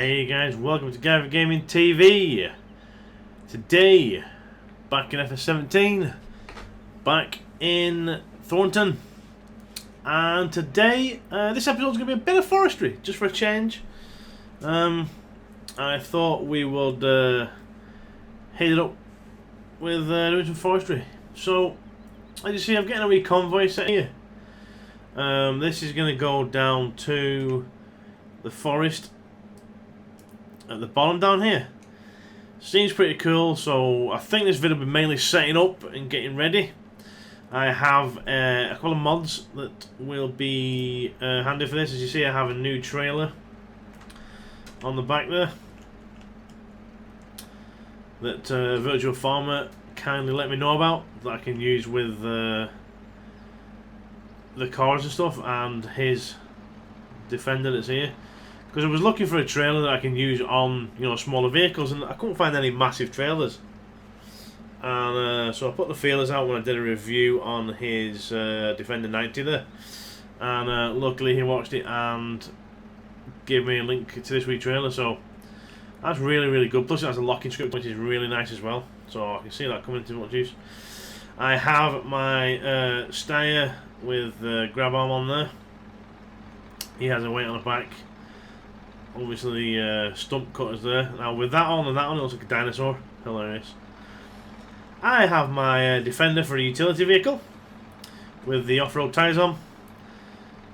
Hey guys, welcome to Guyvergamingtv. Today, back in FS17, back in Thornton, and today this episode is going to be a bit of forestry, just for a change. I thought we would hit it up with doing some forestry. So, as you see, I'm getting a wee convoy set here. This is going to go down to the forest at the bottom down here. Seems pretty cool, so I think this video will be mainly setting up and getting ready. I have a couple of mods that will be handy for this. As you see, I have a new trailer on the back there that Virtual Farmer kindly let me know about, that I can use with the cars and stuff, and his Defender that's here. Because I was looking for a trailer that I can use on, smaller vehicles, and I couldn't find any massive trailers. And so I put the feelers out when I did a review on his Defender 90 there. And luckily he watched it and gave me a link to this wee trailer, so that's really, really good. Plus it has a locking script, which is really nice as well. So I can see that coming into much use. I have my Steyr with grab arm on there. He has a weight on the back. Obviously, stump cutters there. Now, with that on and that on, it looks like a dinosaur. Hilarious. I have my Defender for a utility vehicle with the off-road tyres on.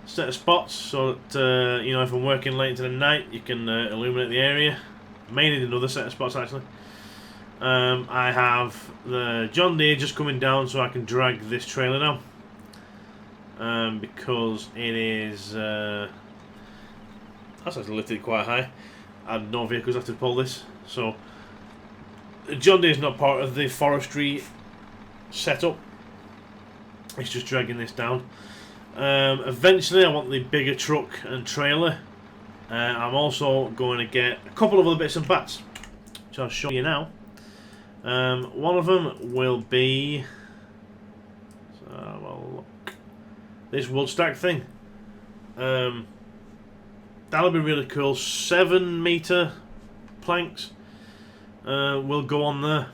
Set of spots so that, if I'm working late into the night, you can illuminate the area. May need another set of spots, actually. I have the John Deere just coming down so I can drag this trailer down. Because it is... that's actually lifted quite high, and no vehicles have to pull this. So John Deere is not part of the forestry setup. It's just dragging this down. Eventually I want the bigger truck and trailer. I'm also going to get a couple of other bits and bats, which I'll show you now. One of them will be this wood stack thing. That'll be really cool. 7-meter planks will go on there.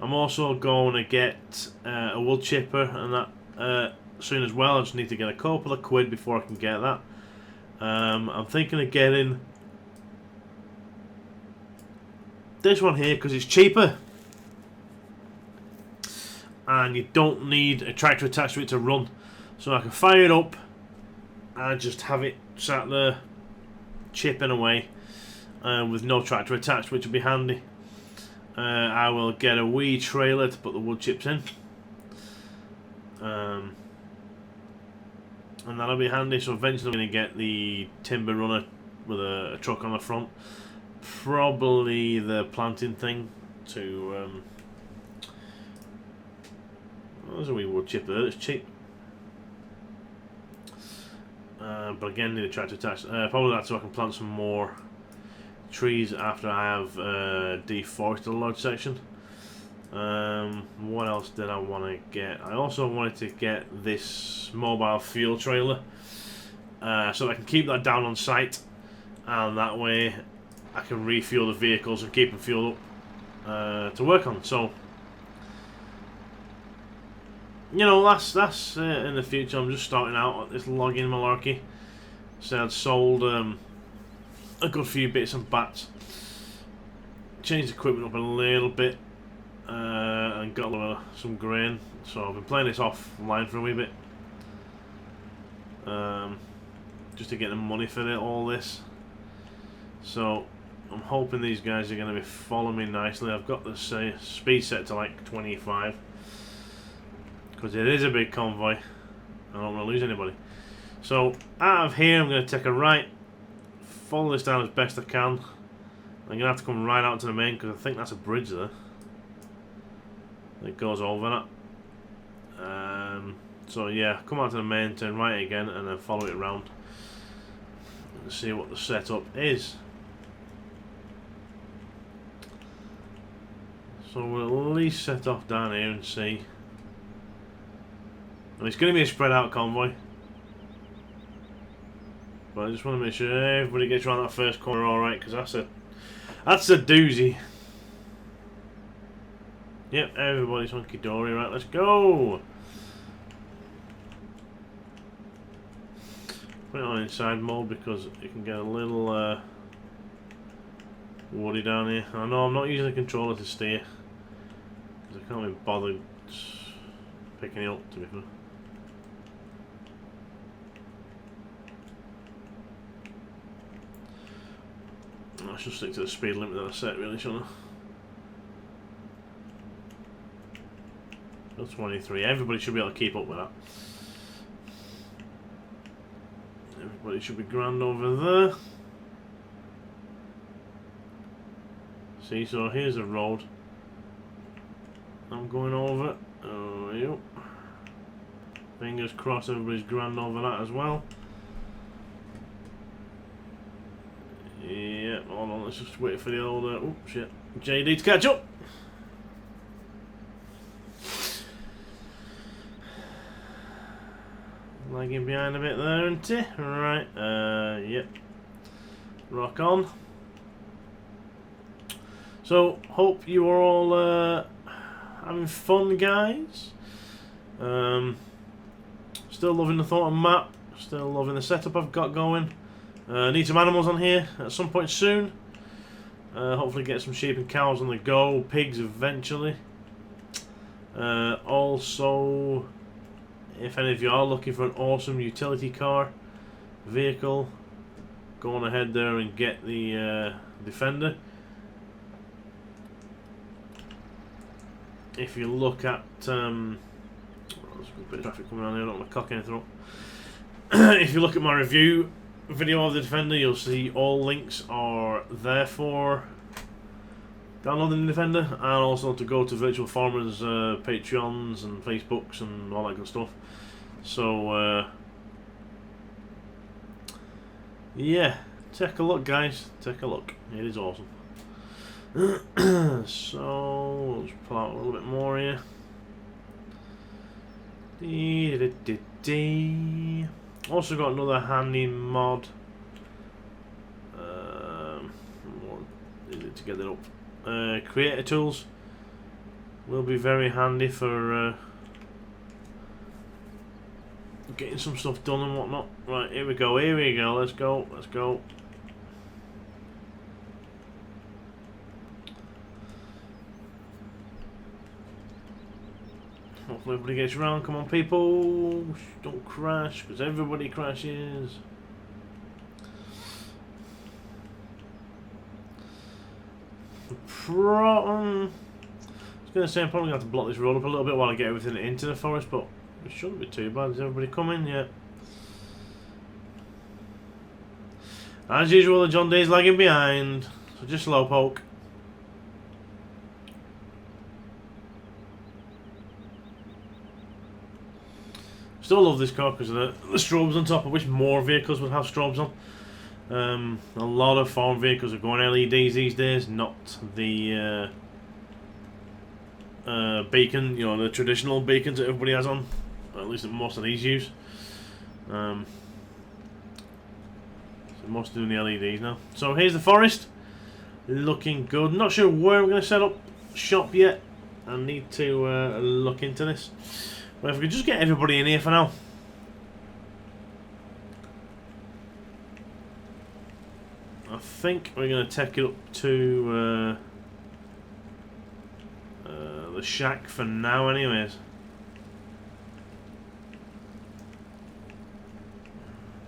I'm also going to get a wood chipper and that soon as well. I just need to get a couple of quid before I can get that. I'm thinking of getting this one here because it's cheaper. And you don't need a tractor attached to it to run. So I can fire it up and just have it sat there chipping away with no tractor attached, which will be handy. I will get a wee trailer to put the wood chips in, and that'll be handy. So eventually I'm going to get the timber runner with a truck on the front, probably the planting thing to there's a wee wood chip there, it's cheap. But again, need a tractor attached. Probably that so I can plant some more trees after I have deforested a large section. What else did I want to get? I also wanted to get this mobile fuel trailer so that I can keep that down on site, and that way I can refuel the vehicles and keep them fueled up to work on. So, that's in the future. I'm just starting out at this logging malarkey. So I'd sold a good few bits and bats, changed the equipment up a little bit, and got some grain. So I've been playing this offline for a wee bit, just to get the money for all this. So I'm hoping these guys are going to be following me nicely. I've got the speed set to like 25. Because it is a big convoy. I don't want to lose anybody. So, out of here, I'm going to take a right, follow this down as best I can. I'm going to have to come right out to the main, because I think that's a bridge there. That goes over that. So, yeah, come out to the main, turn right again, and then follow it around. And see what the setup is. So, we'll at least set off down here and see. And it's going to be a spread out convoy. But I just want to make sure everybody gets around that first corner alright, because that's a doozy. Yep, everybody's hunky-dory. Right, let's go! Put it on inside mode because it can get a little woody down here. I know I'm not using the controller to steer, because I can't be bothered picking it up, to be fair. I should stick to the speed limit that I set, really, shouldn't I? That's 23. Everybody should be able to keep up with that. Everybody should be grand over there. See, so here's a road I'm going over. Oh, yep. Fingers crossed everybody's grand over that as well. Yeah, hold on, let's just wait for the old, oh shit, JD to catch up! Lagging behind a bit there, isn't he? Right, yep. Rock on. So, hope you are all having fun, guys. Still loving the Thornton map, still loving the setup I've got going. Need some animals on here at some point soon. Hopefully get some sheep and cows on the go, pigs eventually. Also, if any of you are looking for an awesome utility car vehicle, go on ahead there and get the Defender. If you look at there's a good bit of traffic coming on here, I don't want to cock anything up. If you look at my review video of the Defender, you'll see all links are there for downloading the Defender, and also to go to Virtual Farmers Patreons and Facebooks and all that good stuff. So yeah, take a look, guys, take a look, it is awesome. So let's pull out a little bit more here. Also got another handy mod. What is it to get it up? Creator tools will be very handy for getting some stuff done and whatnot. Right, here we go, let's go, let's go. Hopefully everybody gets around. Come on, people, don't crash, because everybody crashes. I was going to say I'm probably going to have to block this road up a little bit while I get everything into the forest, but it shouldn't be too bad. Is everybody coming? Yeah. As usual, the John Deere's lagging behind, so just slowpoke. Still love this car because of the strobes on top. I wish more vehicles would have strobes on. A lot of farm vehicles are going LEDs these days, not the beacon, you know, the traditional beacons that everybody has on. At least that most of these use. So most are doing the LEDs now. So here's the forest, looking good. Not sure where we're going to set up shop yet. I need to look into this. But if we could just get everybody in here for now. I think we're going to take it up to the shack for now anyways.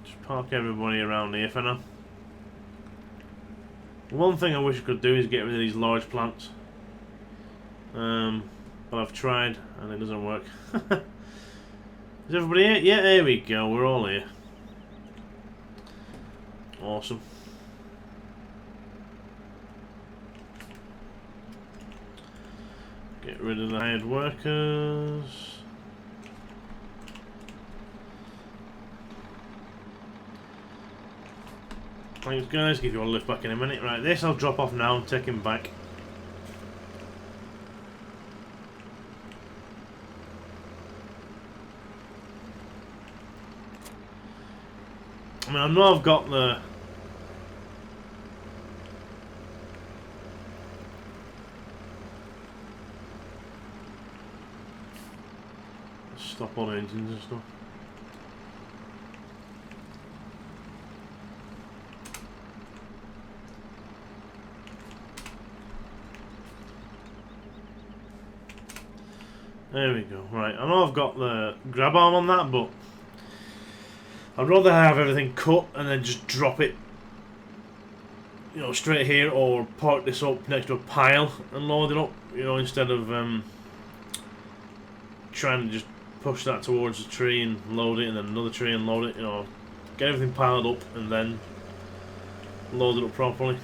Just park everybody around here for now. One thing I wish I could do is get rid of these large plants. But I've tried and it doesn't work. Is everybody here? Yeah, there we go, we're all here. Awesome. Get rid of the hired workers. Thanks guys, give you a lift back in a minute. Right, this I'll drop off now and take him back. I mean, I know I've got the... Stop all the engines and stuff. There we go. Right, I know I've got the grab arm on that, but I'd rather have everything cut and then just drop it, you know, straight here, or park this up next to a pile and load it up, you know, instead of trying to just push that towards the tree and load it, and then another tree and load it, you know, get everything piled up and then load it up properly.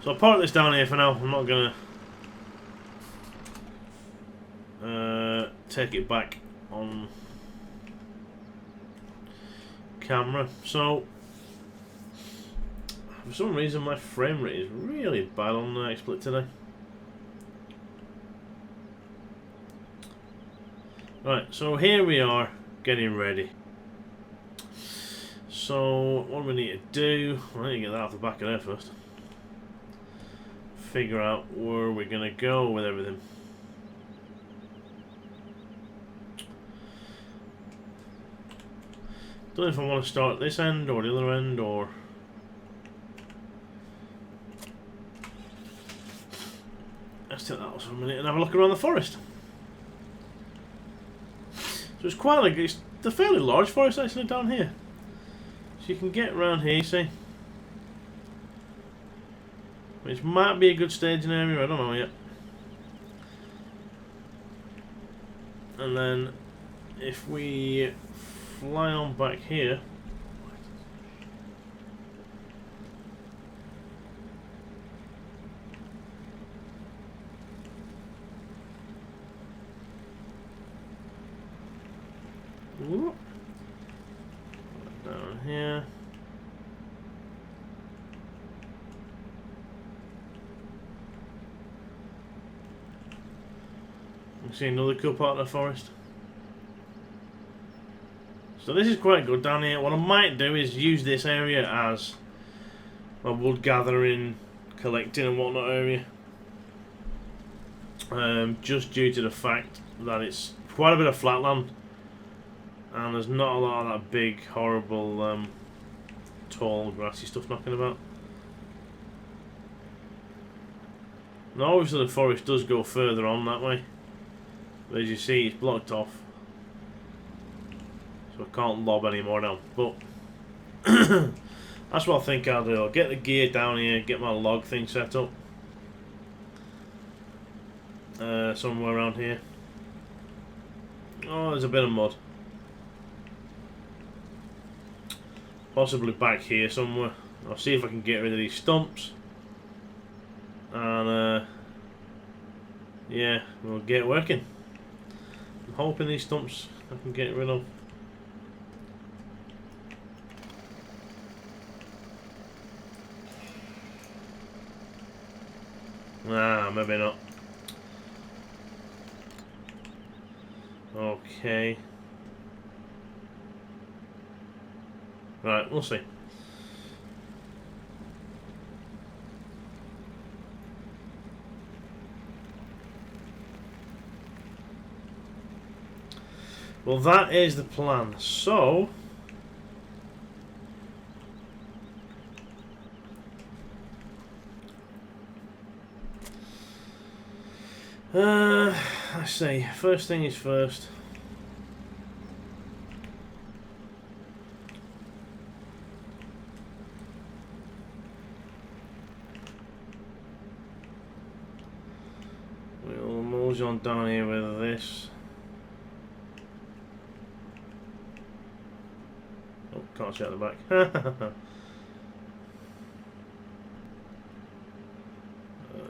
So I'll park this down here for now. I'm not gonna take it back on camera. So for some reason my frame rate is really bad on the XSplit today. Right, so here we are getting ready. So what do we need to do? I need to get that off the back of there first. Figure out where we're gonna go with everything. Don't know if I want to start this end or the other end, or let's take that off for a minute and have a look around the forest. So it's quite like it's a fairly large forest actually down here. So you can get around here, you see, which might be a good staging area. I don't know yet. And then if we fly on back here, down here, you can see another cool part of the forest. So this is quite good down here. What I might do is use this area as my wood gathering, collecting and whatnot area. Just due to the fact that it's quite a bit of flatland and there's not a lot of that big, horrible, tall, grassy stuff knocking about. Now obviously the forest does go further on that way, but as you see it's blocked off. So I can't lob anymore now, but that's what I think I'll do. I'll get the gear down here, get my log thing set up somewhere around here. Oh, there's a bit of mud. Possibly back here somewhere. I'll see if I can get rid of these stumps, and yeah, we'll get working. I'm hoping these stumps I can get rid of. Nah, maybe not. Okay. Right, we'll see. Well, that is the plan. So let's see. First thing is first. We'll move on down here with this. Oh, can't see out the back.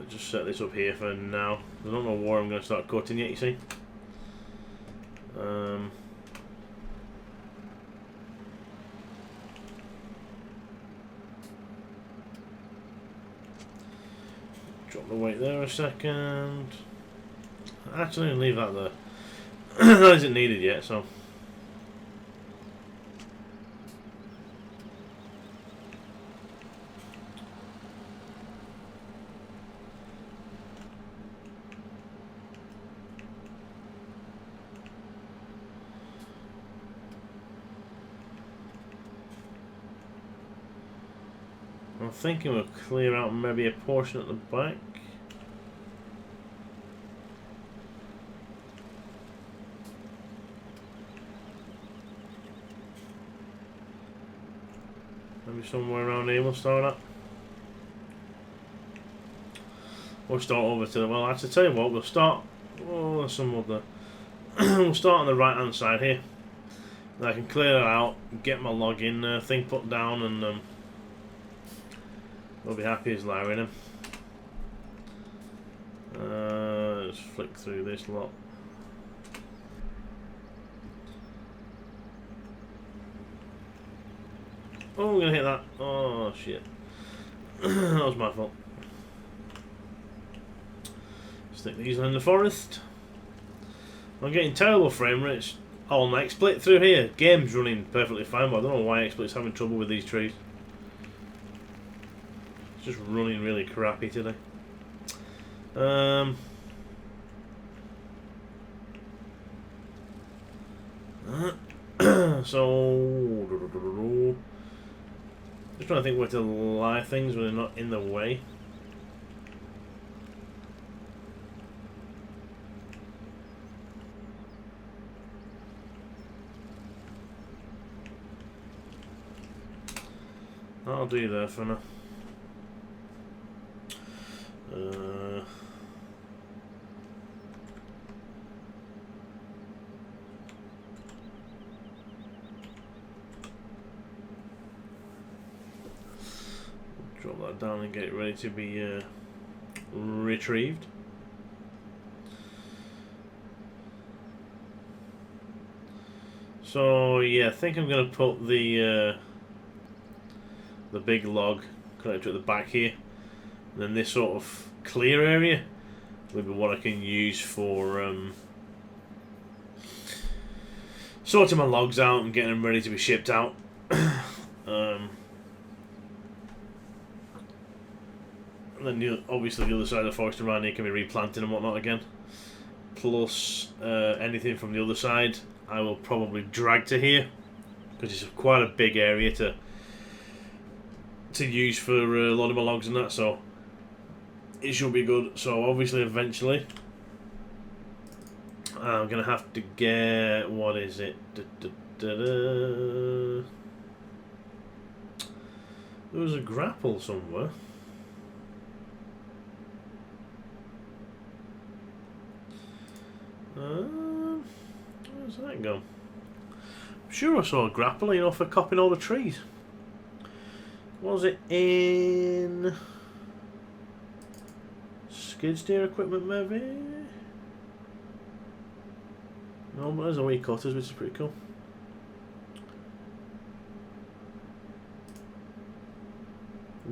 Just set this up here for now. I don't know where I'm going to start cutting yet, you see. Drop the weight there a second. Actually, leave that there. That isn't needed yet, so. thinking we'll clear out maybe a portion at the back. Maybe somewhere around here we'll start at. We'll start over to the, well, actually tell you what, we'll start, oh, there's some other, we'll start on the right hand side here. Then I can clear that out, get my login thing put down, and we'll be happy as Larry then. Let's flick through this lot. Oh, I'm gonna hit that. Oh shit. That was my fault. Stick these in the forest. I'm getting terrible frame rates all night. Split through here. Game's running perfectly fine, but I don't know why XSplit's having trouble with these trees. It's just running really crappy today. So just trying to think where to lie things when they're not in the way. That'll do there for now. Drop that down and get it ready to be retrieved. So yeah, I think I'm gonna put the big log connector at the back here, and then this sort of clear area will be what I can use for sorting my logs out and getting them ready to be shipped out. And then obviously the other side of the forest around here can be replanted and whatnot again. Plus anything from the other side I will probably drag to here, because it's quite a big area to use for a lot of my logs and that, so it should be good. So obviously eventually I'm gonna have to get, what is it? There was a grapple somewhere. Where's that go? I'm sure I saw a grapple, you know, for copping all the trees. Was it in skid steer equipment maybe? No, but there's a wee cutters, which is pretty cool.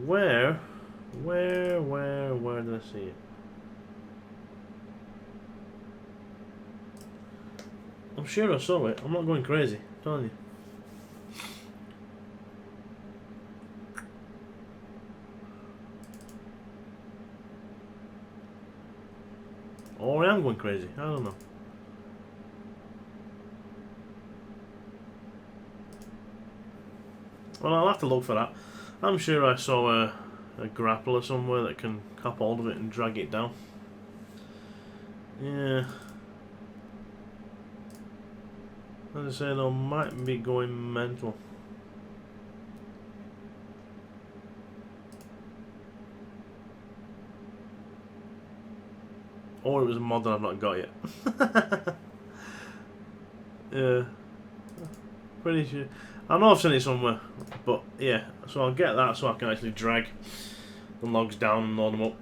Where did I see it? I'm sure I saw it. I'm not going crazy, I'm telling you. Or I am going crazy, I don't know. Well, I'll have to look for that. I'm sure I saw a grappler somewhere that can cop hold of it and drag it down. Yeah. As I said, I might be going mental. Or it was a mod that I've not got yet. Yeah. Pretty sure. I know I've seen it somewhere, but yeah. So I'll get that so I can actually drag the logs down and load them up.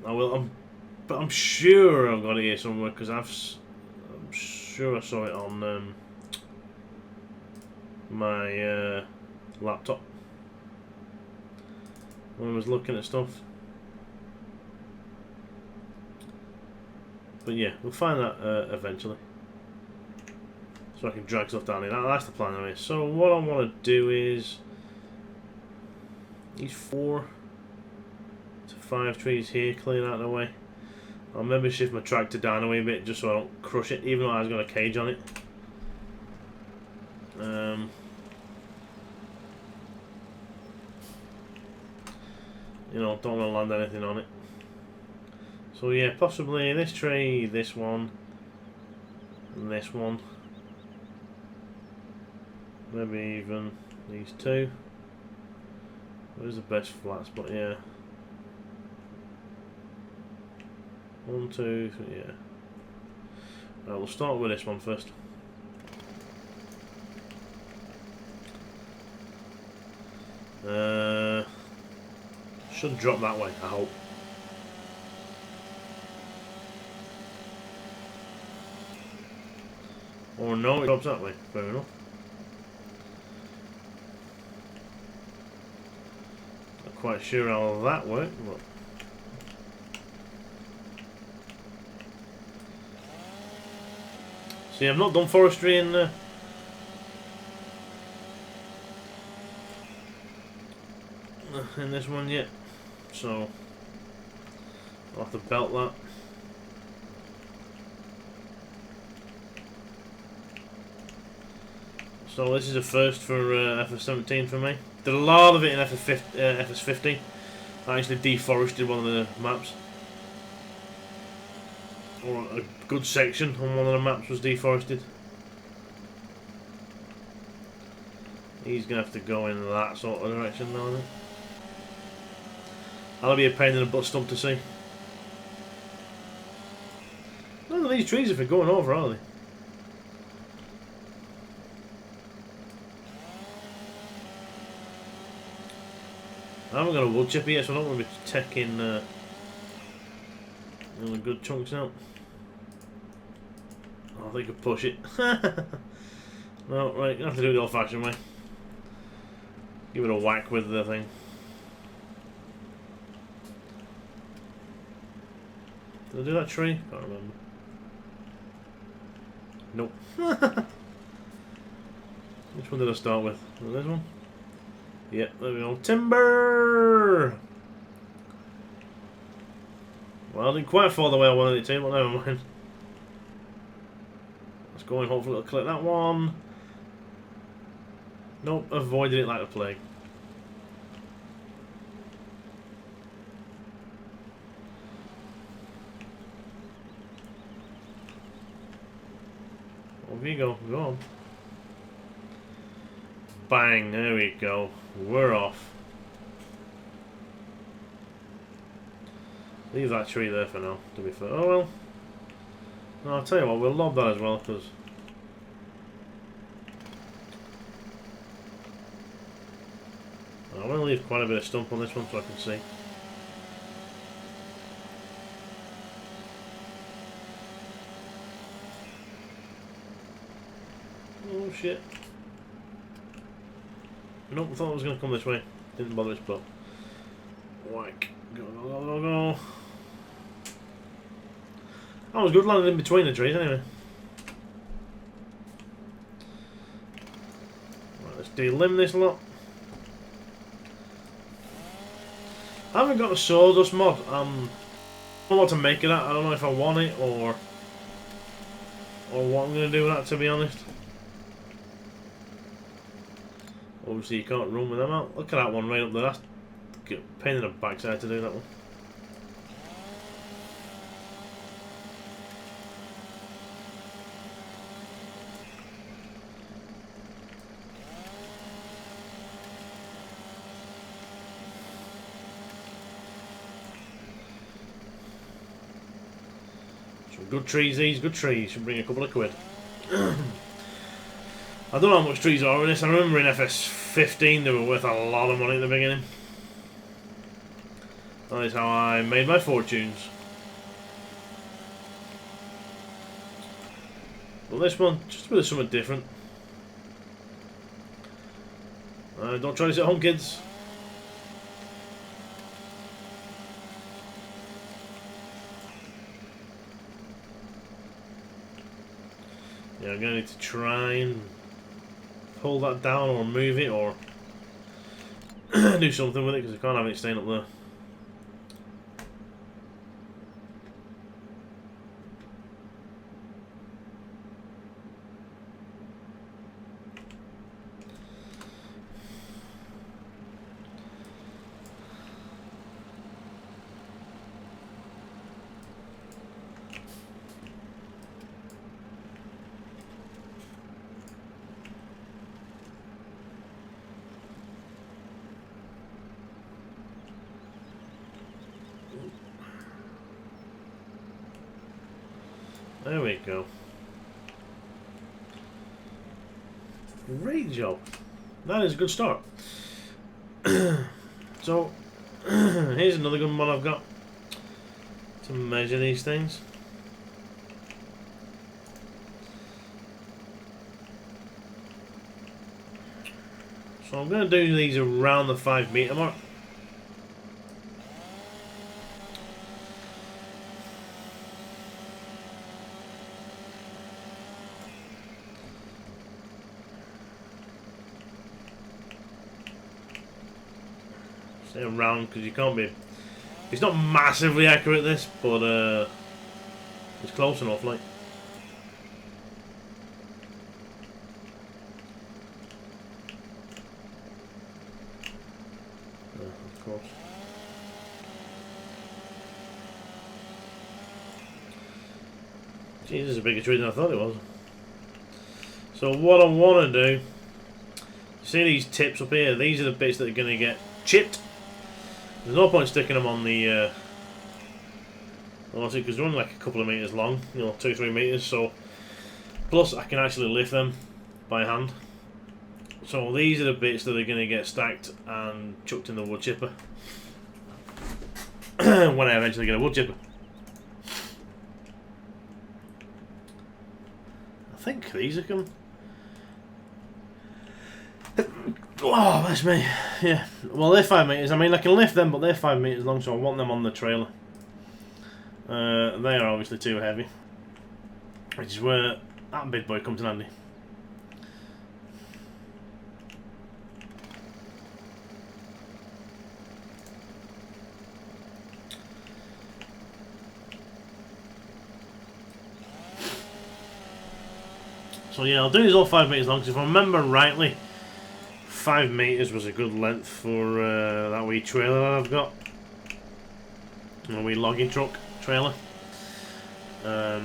I will. But I'm sure I've got it here somewhere, because I'm sure I saw it on my laptop when I was looking at stuff. But yeah, we'll find that eventually, so I can drag stuff down here. That's the plan anyway. So what I want to do is these 4 to 5 trees here, clean out of the way. I'll maybe shift my tractor down a wee bit just so I don't crush it, even though I've got a cage on it. you know, don't want to land anything on it. So yeah, possibly this tree, this one, and this one. Maybe even these two. Where's the best flat spot? Yeah. 1, 2, 3, yeah. Right, we'll start with this one first. Should drop that way, I hope. Or no, it drops that way. Fair enough. Not quite sure how that worked, but see, I've not done forestry in this one yet, so I'll have to belt that. So this is a first for FS17 for me. Did a lot of it in FS15. I actually deforested one of the maps. Or a good section on one of the maps was deforested. He's going to have to go in that sort of direction now, isn't it? That'll be a pain in the butt stump to see. None of these trees are going over, are they? I haven't got a wood chipper yet, so I don't want to be taking really good chunks out. Oh, they could push it. No, right, you have to do it the old-fashioned way. Give it a whack with the thing. Did I do that tree? Can't remember. Nope. Which one did I start with? Was it this one? Yep, there we go. Timber! Well, I didn't quite fall the way I wanted it to, but never mind. Let's go and hopefully it'll click that one. Nope, avoided it like the plague. Over you go, go on. Bang, there we go. We're off. Leave that tree there for now, to be fair. Oh well. No, I'll tell you what, we'll lob that as well, because I'm going to leave quite a bit of stump on this one so I can see. Oh shit. Nope, I thought it was going to come this way. Didn't bother its butt. Whack. Go, go, go, go, go. That was good landing in between the trees anyway. Right, let's delimb this lot. I haven't got a sawdust mod. I don't know what to make of that. I don't know if I want it or what I'm going to do with that, to be honest. Obviously you can't run with them out. Look at that one right up there. That's a pain in the backside to do that one. So good trees these, good trees. Should bring a couple of quid. I don't know how much trees are in this. I remember in FS15 they were worth a lot of money at the beginning. That is how I made my fortunes. But this one, just a bit of something different. Don't try this at home, kids. Yeah, I'm going to need to try and pull that down or move it or do something with it because I can't have it staying up there. There we go. Great job. That is a good start. So, here's another good one I've got to measure these things. So I'm going to do these around the 5 metre mark. Say around, because you can't be... It's not massively accurate, this, but it's close enough, like. Of course. Jeez, this is a bigger tree than I thought it was. So what I want to do, see these tips up here? These are the bits that are going to get chipped. There's no point sticking them on the because they're only like a couple of metres long, you know, 2-3 metres. So plus I can actually lift them by hand. So these are the bits that are going to get stacked and chucked in the wood chipper when I eventually get a wood chipper. I think these are coming. Oh, that's me. Yeah. Well, they're 5 metres. I mean, I can lift them, but they're 5 metres long, so I want them on the trailer. They are obviously too heavy, which is where that big boy comes in handy. So yeah, I'll do these all 5 metres long, because if I remember rightly, 5 metres was a good length for that wee trailer that I've got. A wee logging truck trailer. Now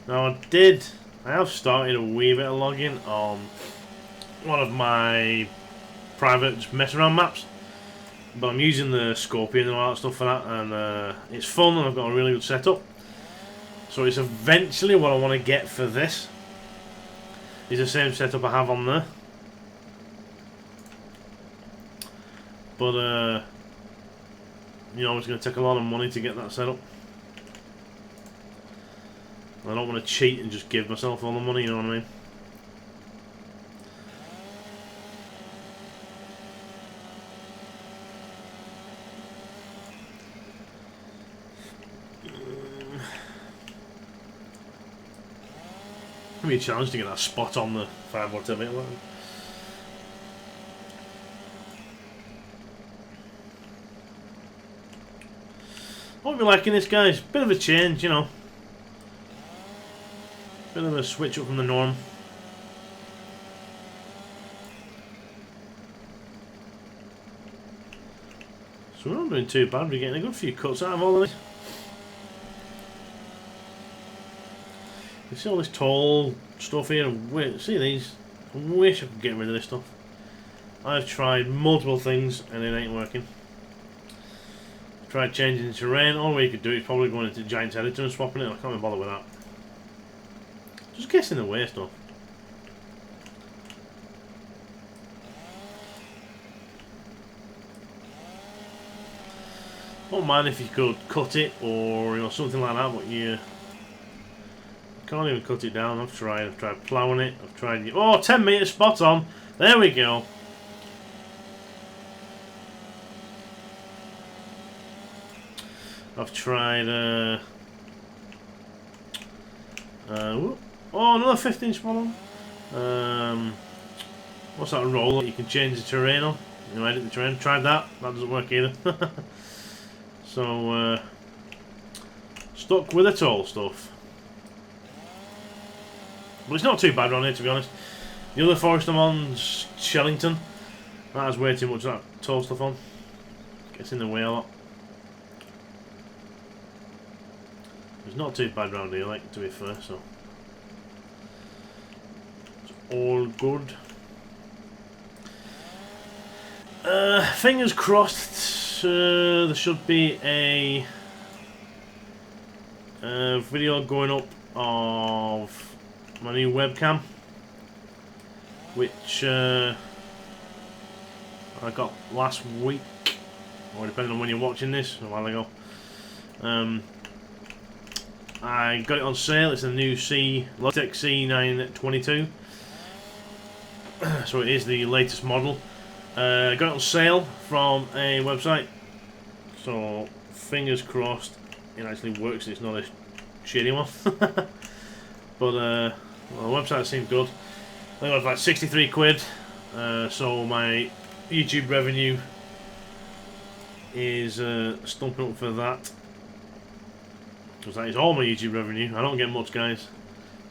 I have started a wee bit of logging on one of my private mess around maps, but I'm using the Scorpion and all that stuff for that, and it's fun, and I've got a really good setup. So it's eventually what I want to get for this is the same setup I have on there. But you know, it's going to take a lot of money to get that set up. I don't want to cheat and just give myself all the money, you know what I mean? It'll be a challenge to get that spot on the 5 or 10 metre line. I hope you're liking this, guys. Bit of a change, you know. Bit of a switch up from the norm. So we're not doing too bad. We're getting a good few cuts out of all of this. You see all this tall stuff here? See these? I wish I could get rid of this stuff. I've tried multiple things and it ain't working. Tried changing the terrain. All we could do is probably going into Giant's Editor and swapping it. I can't even bother with that. Just gets in the way stuff. Don't mind if you could cut it or, you know, something like that, but you can't even cut it down. I've tried ploughing it. I've tried. Oh, 10 metres spot on. There we go. I've tried. Oh, another 15 spot on. What's that roll? You can change the terrain on. You know, edit the terrain. Tried that. That doesn't work either. So stuck with the tall stuff. But it's not too bad around here, to be honest. The other forest I'm on's Shellington. That has way too much of that tall stuff on. Gets in the way a lot. It's not too bad around here, like, to be fair, so it's all good. Fingers crossed there should be a video going up of my new webcam, which I got last week, or depending on when you're watching this, a while ago. I got it on sale. It's a new Logitech C922, so it is the latest model. I got it on sale from a website, so fingers crossed it actually works and it's not a shitty one. But well, the website seemed good. I think it was like 63 quid, so my YouTube revenue is stumping up for that. Because that is all my YouTube revenue. I don't get much, guys.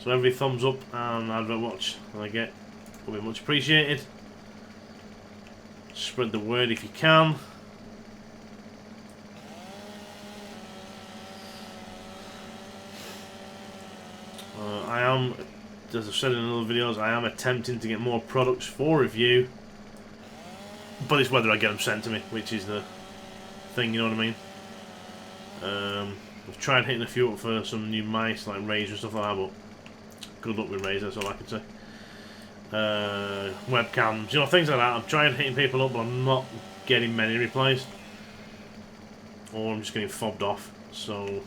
So every thumbs up and advert watch that I get will be much appreciated. Spread the word if you can. I am, as I've said in other videos, I am attempting to get more products for review. But it's whether I get them sent to me, which is the thing, you know what I mean? I've tried hitting a few up for some new mice, like Razer and stuff like that, but good luck with Razer, that's all I can say. Webcams, you know, things like that. I'm trying hitting people up, but I'm not getting many replies. Or I'm just getting fobbed off. So,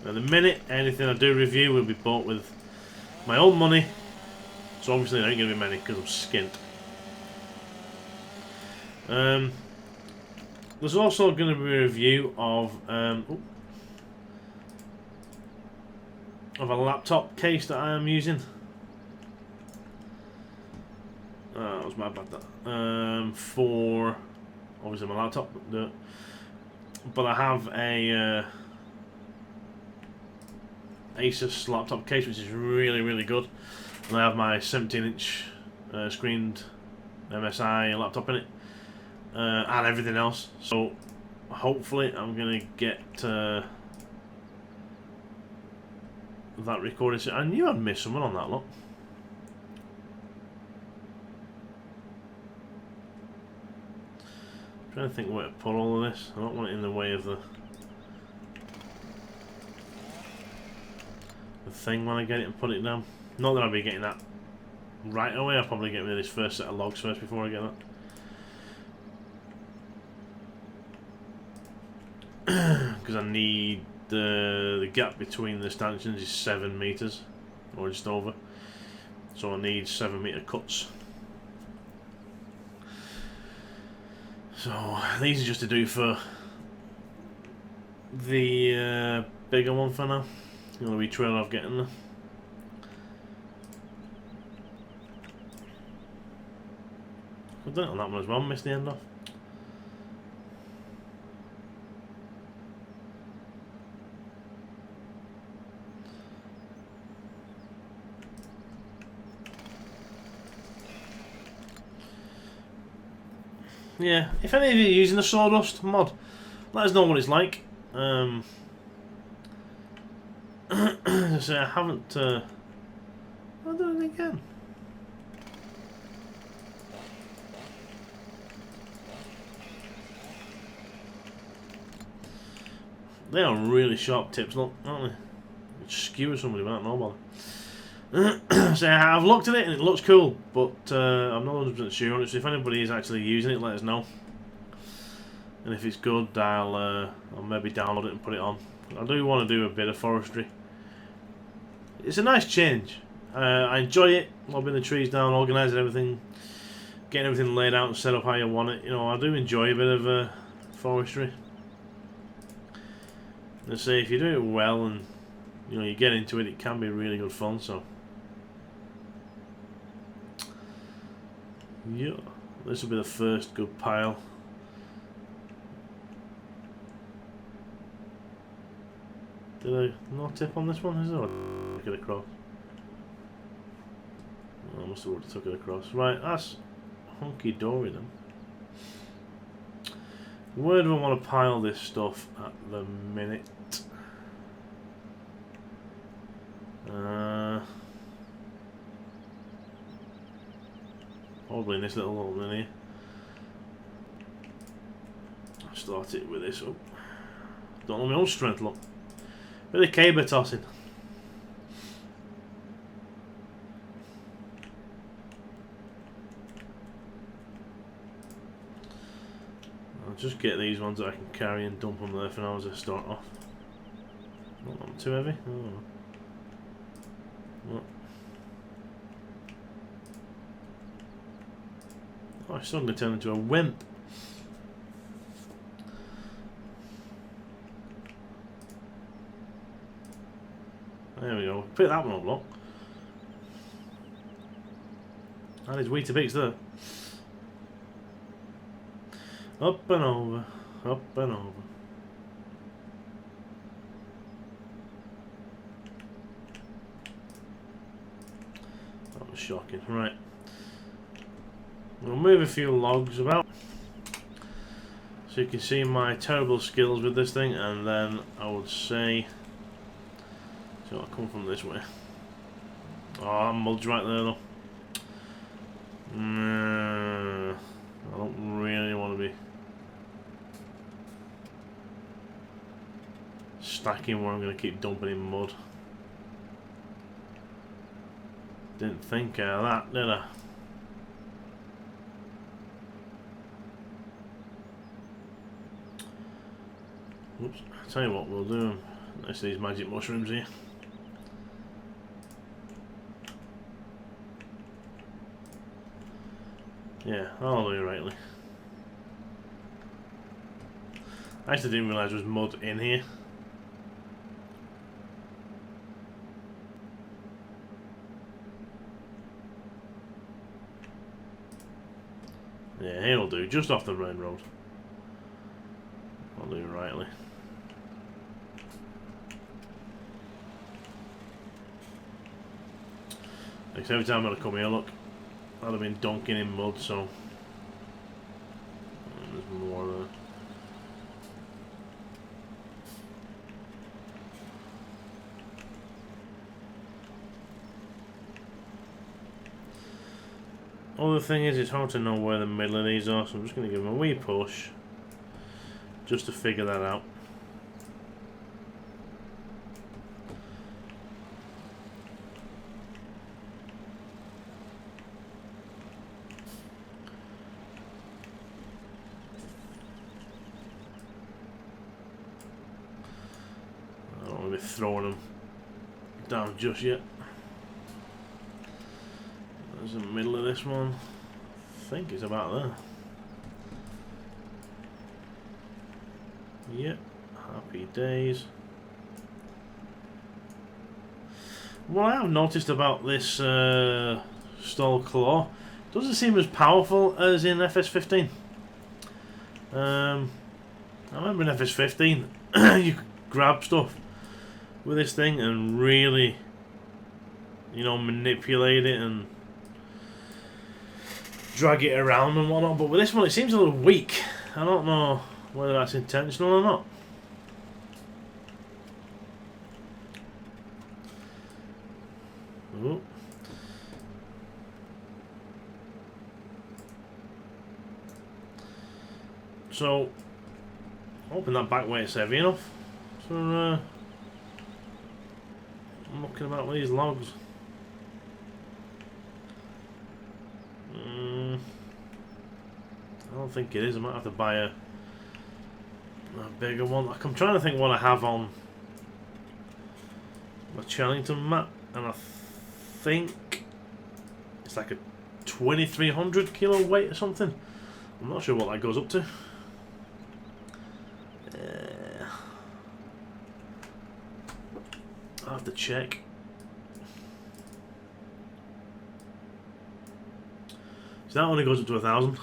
at the minute, anything I do review will be bought with my own money. So obviously there ain't going to be many, because I'm skint. There's also going to be a review of a laptop case that I am using. That was my bad. That for obviously my laptop, but I have a Asus laptop case which is really good, and I have my 17-inch screened MSI laptop in it. And everything else, so hopefully I'm gonna get that recorded. I knew I'd miss someone on that lot. I'm trying to think where to put all of this. I don't want it in the way of the thing when I get it and put it down. Not that I'll be getting that right away. I'll probably get rid of this first set of logs first before I get that. Because I need the gap between the stanchions is 7 meters or just over, so I need 7-meter cuts. So these are just to do for the bigger one for now. The wee trail I've getting there. I've done it on that one as well. Missed the end off. Yeah, if any of you are using the Sawdust mod, let us know what it's like. As I say, I haven't. I'll do it again. They are really sharp tips, look, aren't they? Skewer somebody without no bother. So I've looked at it and it looks cool, but I'm not 100% sure on it. So if anybody is actually using it, let us know. And if it's good, I'll maybe download it and put it on. I do want to do a bit of forestry. It's a nice change. I enjoy it. Lobbing the trees down, organising everything, getting everything laid out and set up how you want it. You know, I do enjoy a bit of forestry. Let's say if you do it well and you know you get into it, it can be really good fun. So. Yeah, this will be the first good pile. Did I no tip on this one? Is there? Took it across. Oh, I must have already took it across. Right, that's hunky dory then. Where do I want to pile this stuff at the minute? Probably in this little hole in here. start it with this. Oh. Don't know my own strength, look. Bit of caber tossing. I'll just get these ones that I can carry and dump them there for now as I start off. Not too heavy. Oh. Oh, I'm suddenly turned into a wimp. There we go. Pick that one up, look. And his Weetabix there. Up and over. Up and over. That was shocking. Right. We'll move a few logs about so you can see my terrible skills with this thing, and then I would say, so I'll come from this way. Oh, that mud's right there though. I don't really want to be stacking where I'm going to keep dumping in mud. Didn't think of that, did I? Oops, I'll tell you what we'll do. Nice these magic mushrooms here. Yeah, I'll do it rightly. I actually didn't realise there was mud in here. Yeah, here'll do, just off the main road. I'll do it rightly. Because every time I come here, look, I'd have been dunking in mud, so there's more there. Other thing is, it's hard to know where the middle of these are, so I'm just going to give them a wee push just to figure that out. I don't want to be throwing them down just yet. There's the middle of this one. I think it's about there. Yep, happy days. What I have noticed about this stall claw, doesn't seem as powerful as in FS15. I remember in FS15 you could grab stuff with this thing and really, you know, manipulate it and drag it around and whatnot, but with this one it seems a little weak. I don't know whether that's intentional or not. Ooh. So, hoping that back weight's heavy enough. So, I'm looking about these logs. I don't think it is. I might have to buy a bigger one. I'm trying to think what I have on my Chellington map, and I think it's like a 2300 kilo weight or something. I'm not sure what that goes up to. I'll have to check. So that only goes up to 1,000.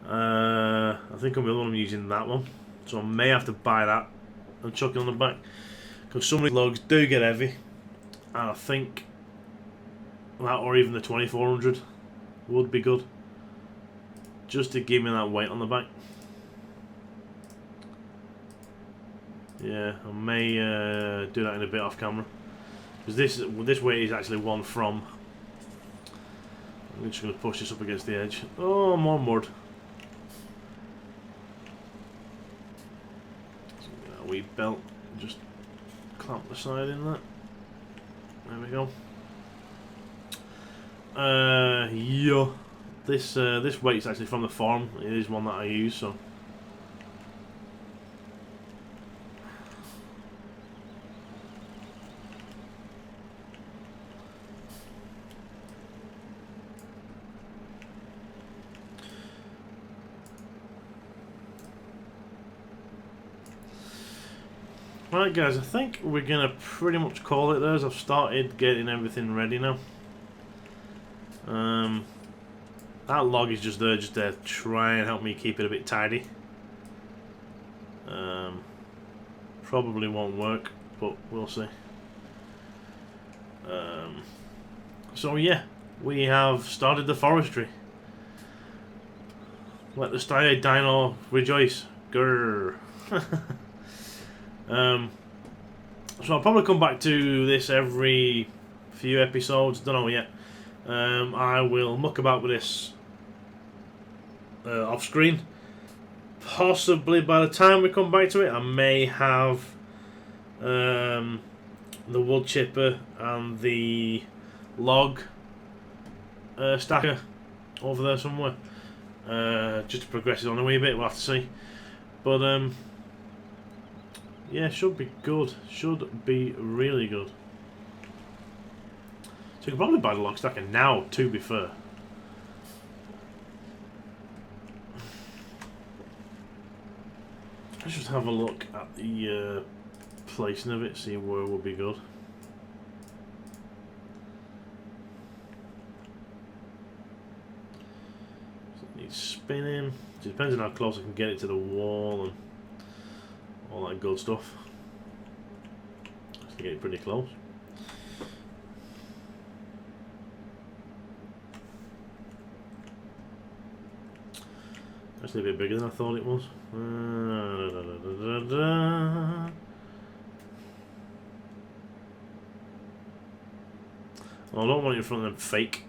I think I'm using that one, so I may have to buy that and chuck it on the back, because some of these logs do get heavy, and I think that, or even the 2400 would be good, just to give me that weight on the back. Yeah, I may do that in a bit off camera, because this weight is actually one from. I'm just going to push this up against the edge. Oh, more mud. a wee belt. Just clamp the side in that. There we go. Yeah. This weight's actually from the farm. It is one that I use, so. Right guys, I think we're gonna pretty much call it there, as I've started getting everything ready now. That log is just there to try and help me keep it a bit tidy. Probably won't work, but we'll see. So yeah, we have started the forestry. Let the stag dino rejoice. Grrr. So I'll probably come back to this every few episodes, don't know yet. I will muck about with this off screen. Possibly by the time we come back to it, I may have the wood chipper and the log stacker over there somewhere. Just to progress it on a wee bit, we'll have to see. But yeah, should be good. Should be really good. So you can probably buy the log stacker now, to be fair. Let's just have a look at the placing of it, see where would be good. So it needs spinning. It depends on how close I can get it to the wall and all that good stuff. Just to get it pretty close. Actually a bit bigger than I thought it was. Well, I don't want it in front of them fake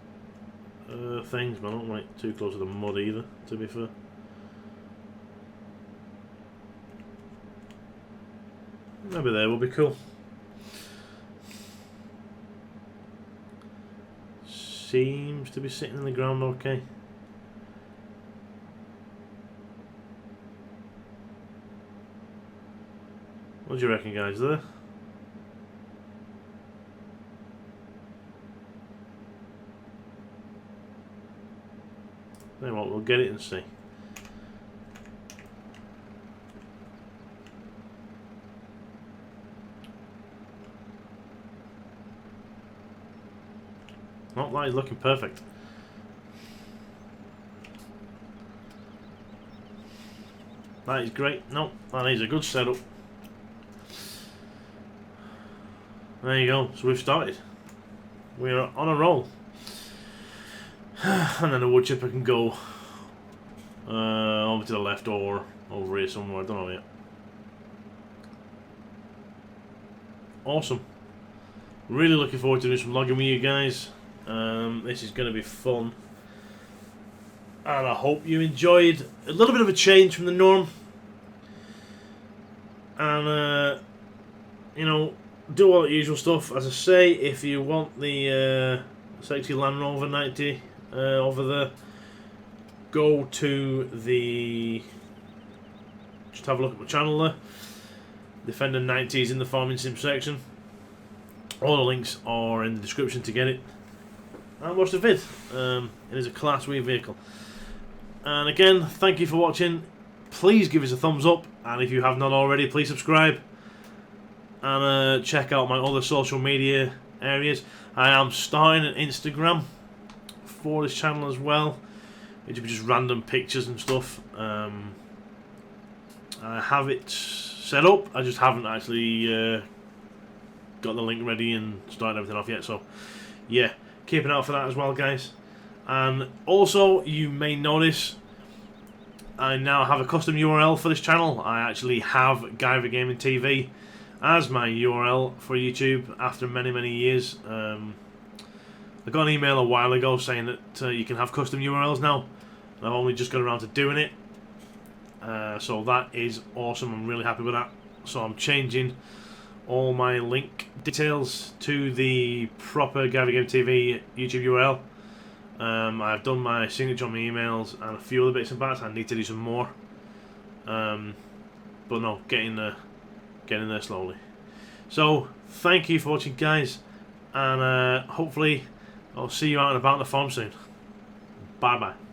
things, but I don't want it too close to the mud either, to be fair. Maybe there will be cool. Seems to be sitting in the ground okay. What do you reckon, guys, there? Anyway, we'll get it and see. Not that is looking perfect. That is great. No, that is a good setup. There you go. So we've started. We're on a roll. And then the wood chipper can go over to the left or over here somewhere. I don't know yet. Awesome. Really looking forward to doing some logging with you guys. This is going to be fun. And I hope you enjoyed a little bit of a change from the norm. And, you know, do all the usual stuff. As I say, if you want the sexy Land Rover 90 over there, go to the... just have a look at my channel there. Defender 90 is in the farming sim section. All the links are in the description to get it. And watch the vid. It is a class wee vehicle. And again, thank you for watching. Please give us a thumbs up, and if you have not already, please subscribe. And check out my other social media areas. I am starting an Instagram for this channel as well. It'll be just random pictures and stuff. I have it set up. I just haven't actually got the link ready and started everything off yet. So yeah, keep an eye out for that as well, guys. And also, you may notice I now have a custom URL for this channel. I actually have Guyvergamingtv as my URL for YouTube after many, many years. I got an email a while ago saying that you can have custom URLs now. And I've only just got around to doing it. So that is awesome. I'm really happy with that. So I'm changing all my link details to the proper Guyvergamingtv YouTube URL. I've done my signature on my emails and a few other bits and bats. I need to do some more. But no, getting there slowly. So thank you for watching, guys, and hopefully I'll see you out and about on the farm soon. Bye bye.